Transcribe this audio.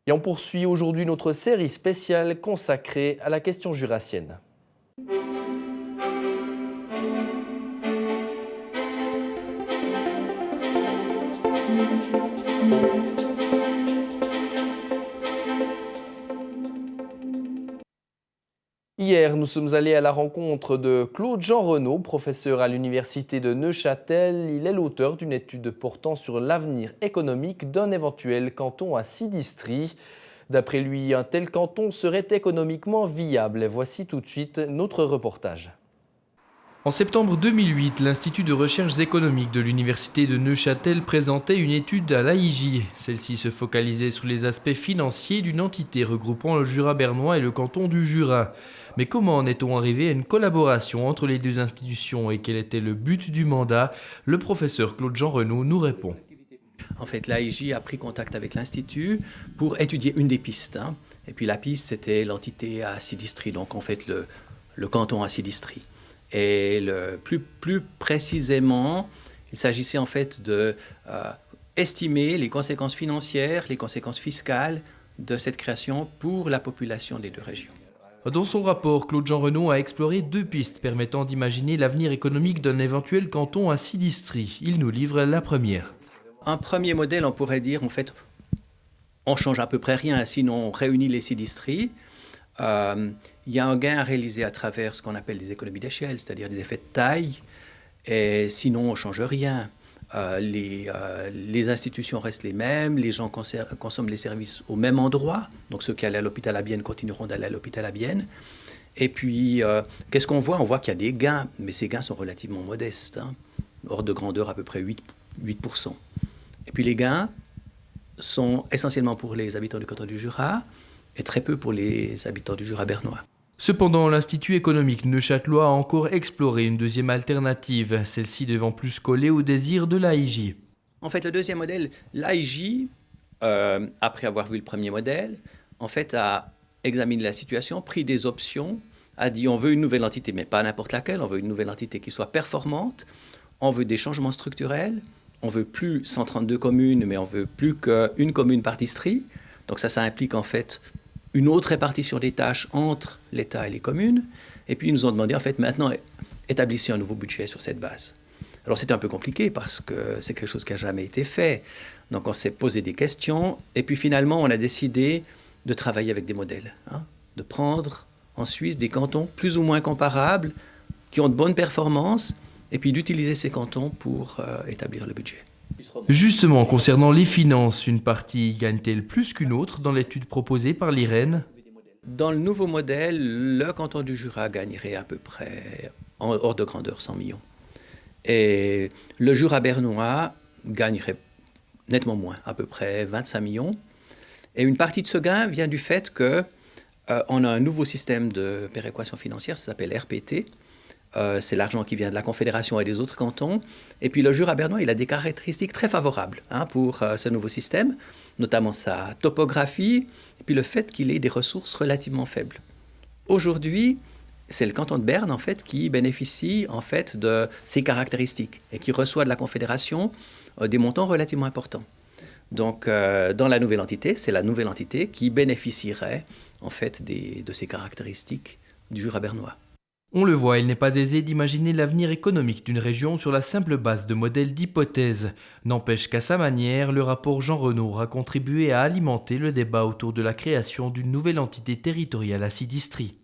Et on poursuit aujourd'hui notre série spéciale consacrée à la question jurassienne. Hier, nous sommes allés à la rencontre de Claude-Jean Renaud, professeur à l'université de Neuchâtel. Il est l'auteur d'une étude portant sur l'avenir économique d'un éventuel canton à 6 districts. D'après lui, un tel canton serait économiquement viable. Voici tout de suite notre reportage. En septembre 2008, l'Institut de recherches économiques de l'Université de Neuchâtel présentait une étude à l'AIJ. Celle-ci se focalisait sur les aspects financiers d'une entité regroupant le Jura bernois et le canton du Jura. Mais comment en est-on arrivé à une collaboration entre les deux institutions et quel était le but du mandat? Le professeur Claude-Jean Renaud nous répond. En fait, l'AIJ a pris contact avec l'Institut pour étudier une des pistes. Et puis la piste, c'était l'entité à 6 districts, donc en fait le canton à 6 districts. Et plus précisément, il s'agissait en fait de estimer les conséquences financières, les conséquences fiscales de cette création pour la population des deux régions. Dans son rapport, Claude-Jean Renaud a exploré deux pistes permettant d'imaginer l'avenir économique d'un éventuel canton à 6 districts. Il nous livre la première. Un premier modèle, on pourrait dire, en fait, on change à peu près rien, sinon on réunit les 6 districts. Il y a un gain à réaliser à travers ce qu'on appelle des économies d'échelle, c'est-à-dire des effets de taille, et sinon on ne change rien. Les institutions restent les mêmes, les gens consomment les services au même endroit, donc ceux qui allaient à l'hôpital à Bienne continueront d'aller à l'hôpital à Bienne. Et puis, qu'est-ce qu'on voit? On voit qu'il y a des gains, mais ces gains sont relativement modestes, ordre de grandeur à peu près 8%. Et puis les gains sont essentiellement pour les habitants du canton du Jura, et très peu pour les habitants du Jura bernois. Cependant, l'Institut économique neuchâtelois a encore exploré une deuxième alternative, celle-ci devant plus coller au désir de l'AIJ. En fait, le deuxième modèle, l'AIJ, après avoir vu le premier modèle, en fait, a examiné la situation, pris des options, a dit on veut une nouvelle entité, mais pas n'importe laquelle, on veut une nouvelle entité qui soit performante, on veut des changements structurels, on veut plus 132 communes, mais on veut plus qu'une commune par district. Donc ça implique en fait une autre répartition des tâches entre l'État et les communes. Et puis ils nous ont demandé, en fait, maintenant, établissez un nouveau budget sur cette base. Alors c'était un peu compliqué parce que c'est quelque chose qui n'a jamais été fait. Donc on s'est posé des questions. Et puis finalement, on a décidé de travailler avec des modèles. De prendre en Suisse des cantons plus ou moins comparables, qui ont de bonnes performances, et puis d'utiliser ces cantons pour établir le budget. Justement, concernant les finances, une partie gagne-t-elle plus qu'une autre dans l'étude proposée par l'IREN? Dans le nouveau modèle, le canton du Jura gagnerait à peu près, en ordre de grandeur, 100 millions. Et le Jura bernois gagnerait nettement moins, à peu près 25 millions. Et une partie de ce gain vient du fait qu'on a un nouveau système de péréquation financière, ça s'appelle RPT. C'est l'argent qui vient de la Confédération et des autres cantons. Et puis le Jura bernois, il a des caractéristiques très favorables pour ce nouveau système, notamment sa topographie, et puis le fait qu'il ait des ressources relativement faibles. Aujourd'hui, c'est le canton de Berne en fait, qui bénéficie en fait, de ces caractéristiques et qui reçoit de la Confédération des montants relativement importants. Donc dans la nouvelle entité, c'est la nouvelle entité qui bénéficierait en fait, de ces caractéristiques du Jura bernois. On le voit, il n'est pas aisé d'imaginer l'avenir économique d'une région sur la simple base de modèles d'hypothèses. N'empêche qu'à sa manière, le rapport Jean Renaud a contribué à alimenter le débat autour de la création d'une nouvelle entité territoriale à 6 districts.